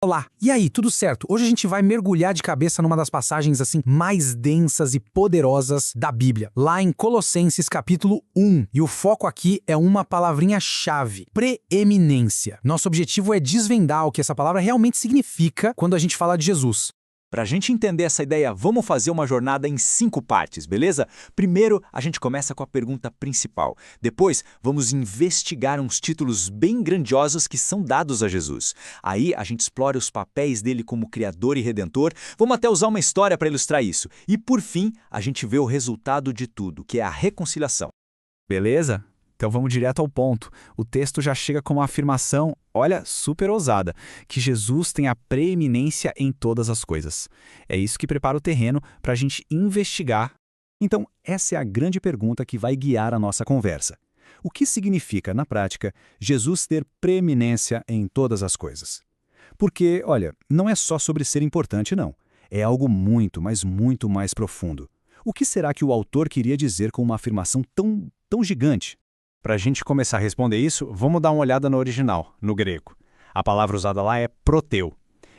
Olá, e aí, tudo certo? Hoje a gente vai mergulhar de cabeça numa das passagens assim mais densas e poderosas da Bíblia, lá em Colossenses capítulo 1. E o foco aqui é uma palavrinha-chave: preeminência. Nosso objetivo é desvendar o que essa palavra realmente significa quando a gente fala de Jesus. Para a gente entender essa ideia, vamos fazer uma jornada em 5 partes, beleza? Primeiro, a gente começa com a pergunta principal. Depois, vamos investigar uns títulos bem grandiosos que são dados a Jesus. Aí, a gente explora os papéis dele como Criador e Redentor. Vamos até usar uma história para ilustrar isso. E, por fim, a gente vê o resultado de tudo, que é a reconciliação. Beleza? Então vamos direto ao ponto. O texto já chega com uma afirmação, olha, super ousada, que Jesus tem a preeminência em todas as coisas. É isso que prepara o terreno para a gente investigar. Então, essa é a grande pergunta que vai guiar a nossa conversa. O que significa, na prática, Jesus ter preeminência em todas as coisas? Porque, olha, não é só sobre ser importante, não. É algo muito, mas muito mais profundo. O que será que o autor queria dizer com uma afirmação tão gigante? Para a gente começar a responder isso, vamos dar uma olhada no original, no grego. A palavra usada lá é proteu.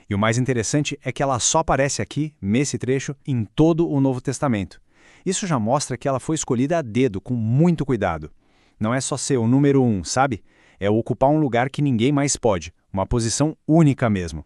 E o mais interessante é que ela só aparece aqui, nesse trecho, em todo o Novo Testamento. Isso já mostra que ela foi escolhida a dedo, com muito cuidado. Não é só ser o número 1, sabe? É ocupar um lugar que ninguém mais pode, uma posição única mesmo.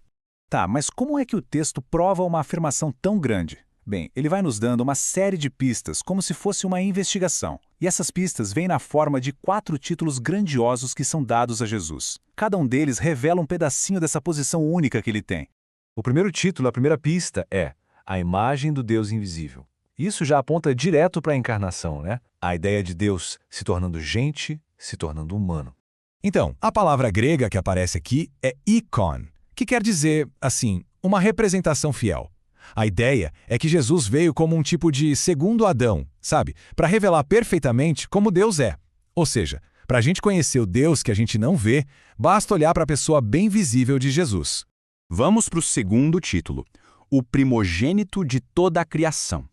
Tá, mas como é que o texto prova uma afirmação tão grande? Bem, ele vai nos dando uma série de pistas, como se fosse uma investigação. E essas pistas vêm na forma de 4 títulos grandiosos que são dados a Jesus. Cada um deles revela um pedacinho dessa posição única que ele tem. O primeiro título, a primeira pista é a imagem do Deus invisível. Isso já aponta direto para a encarnação, né? A ideia de Deus se tornando gente, se tornando humano. Então, a palavra grega que aparece aqui é ikon, que quer dizer, assim, uma representação fiel. A ideia é que Jesus veio como um tipo de segundo Adão, sabe? Para revelar perfeitamente como Deus é. Ou seja, para a gente conhecer o Deus que a gente não vê, basta olhar para a pessoa bem visível de Jesus. Vamos para o segundo título, o primogênito de toda a criação.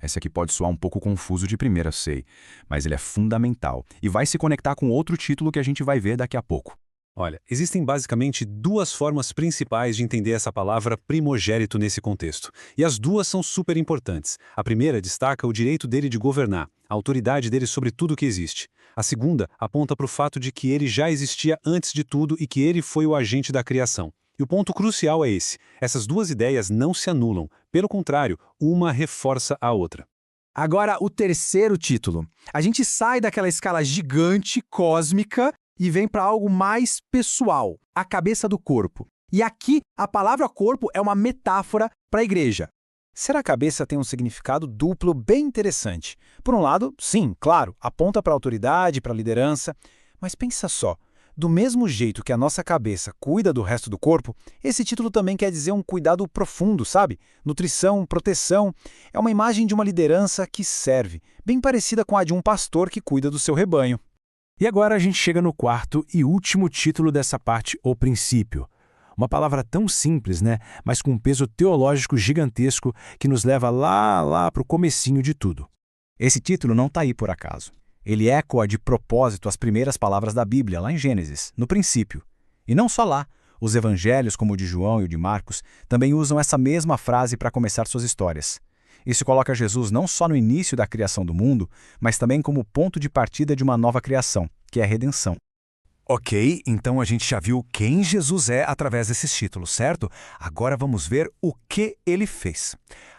Esse aqui pode soar um pouco confuso de primeira, sei, mas ele é fundamental e vai se conectar com outro título que a gente vai ver daqui a pouco. Olha, existem basicamente 2 formas principais de entender essa palavra primogênito nesse contexto. E as 2 são super importantes. A primeira destaca o direito dele de governar, a autoridade dele sobre tudo que existe. A segunda aponta para o fato de que ele já existia antes de tudo e que ele foi o agente da criação. E o ponto crucial é esse: essas 2 ideias não se anulam. Pelo contrário, uma reforça a outra. Agora, o terceiro título. A gente sai daquela escala gigante, cósmica, e vem para algo mais pessoal, a cabeça do corpo. E aqui, a palavra corpo é uma metáfora para a igreja. Ser a cabeça tem um significado duplo bem interessante. Por um lado, sim, claro, aponta para a autoridade, para a liderança. Mas pensa só, do mesmo jeito que a nossa cabeça cuida do resto do corpo, esse título também quer dizer um cuidado profundo, sabe? Nutrição, proteção. É uma imagem de uma liderança que serve, bem parecida com a de um pastor que cuida do seu rebanho. E agora a gente chega no quarto e último título dessa parte, o princípio. Uma palavra tão simples, né? Mas com um peso teológico gigantesco que nos leva lá para o comecinho de tudo. Esse título não está aí por acaso. Ele ecoa de propósito as primeiras palavras da Bíblia, lá em Gênesis, no princípio. E não só lá. Os evangelhos, como o de João e o de Marcos, também usam essa mesma frase para começar suas histórias. Isso coloca Jesus não só no início da criação do mundo, mas também como ponto de partida de uma nova criação, que é a redenção. Ok, então a gente já viu quem Jesus é através desses títulos, certo? Agora vamos ver o que ele fez.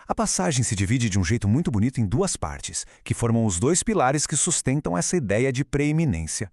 A passagem se divide de um jeito muito bonito em 2 partes, que formam os 2 pilares que sustentam essa ideia de preeminência: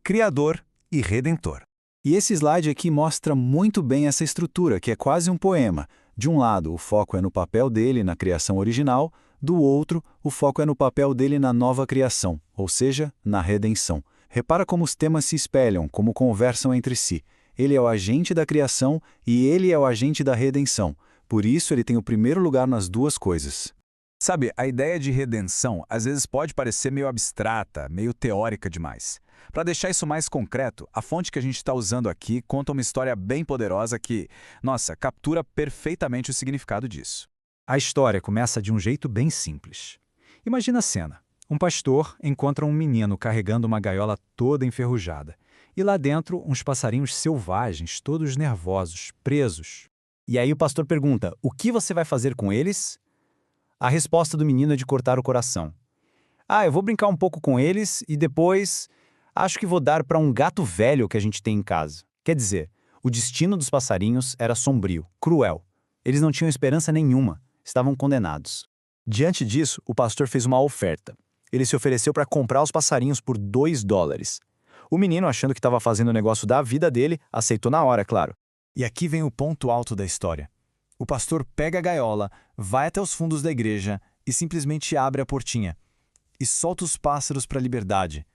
Criador e Redentor. E esse slide aqui mostra muito bem essa estrutura, que é quase um poema. De um lado, o foco é no papel dele na criação original, do outro, o foco é no papel dele na nova criação, ou seja, na redenção. Repara como os temas se espelham, como conversam entre si. Ele é o agente da criação e ele é o agente da redenção. Por isso, ele tem o primeiro lugar nas 2 coisas. Sabe, a ideia de redenção às vezes pode parecer meio abstrata, meio teórica demais. Para deixar isso mais concreto, a fonte que a gente está usando aqui conta uma história bem poderosa que, nossa, captura perfeitamente o significado disso. A história começa de um jeito bem simples. Imagina a cena. Um pastor encontra um menino carregando uma gaiola toda enferrujada. E lá dentro, uns passarinhos selvagens, todos nervosos, presos. E aí o pastor pergunta, o que você vai fazer com eles? A resposta do menino é de cortar o coração. Eu vou brincar um pouco com eles e depois acho que vou dar para um gato velho que a gente tem em casa. Quer dizer, o destino dos passarinhos era sombrio, cruel. Eles não tinham esperança nenhuma, estavam condenados. Diante disso, o pastor fez uma oferta. Ele se ofereceu para comprar os passarinhos por $2. O menino, achando que estava fazendo o negócio da vida dele, aceitou na hora, claro. E aqui vem o ponto alto da história. O pastor pega a gaiola, vai até os fundos da igreja e simplesmente abre a portinha. E solta os pássaros para a liberdade.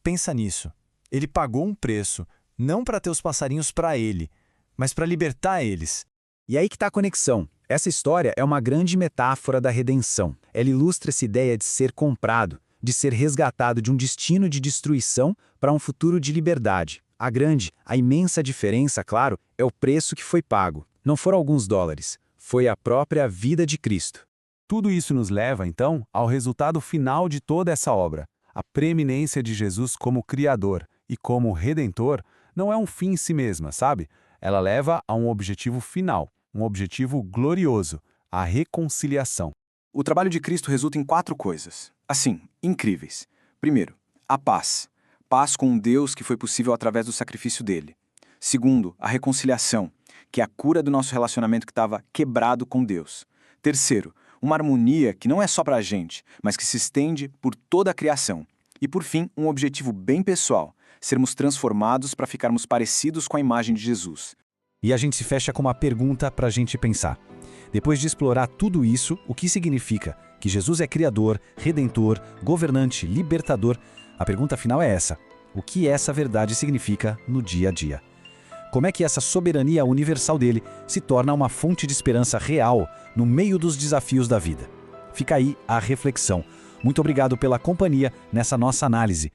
Pensa nisso. Ele pagou um preço, não para ter os passarinhos para ele, mas para libertar eles. E aí que está a conexão. Essa história é uma grande metáfora da redenção. Ela ilustra essa ideia de ser comprado, de ser resgatado de um destino de destruição para um futuro de liberdade. A imensa diferença, claro, é o preço que foi pago. Não foram alguns dólares, foi a própria vida de Cristo. Tudo isso nos leva, então, ao resultado final de toda essa obra. A preeminência de Jesus como Criador e como Redentor não é um fim em si mesma, sabe? Ela leva a um objetivo final, um objetivo glorioso, a reconciliação. O trabalho de Cristo resulta em 4 coisas, assim, incríveis. Primeiro, a paz. Paz com um Deus que foi possível através do sacrifício dele. Segundo, a reconciliação, que é a cura do nosso relacionamento que estava quebrado com Deus. Terceiro, uma harmonia que não é só para a gente, mas que se estende por toda a criação. E por fim, um objetivo bem pessoal, sermos transformados para ficarmos parecidos com a imagem de Jesus. E a gente se fecha com uma pergunta para a gente pensar. Depois de explorar tudo isso, o que significa que Jesus é Criador, Redentor, Governante, Libertador? A pergunta final é essa: o que essa verdade significa no dia a dia? Como é que essa soberania universal dele se torna uma fonte de esperança real no meio dos desafios da vida? Fica aí a reflexão. Muito obrigado pela companhia nessa nossa análise.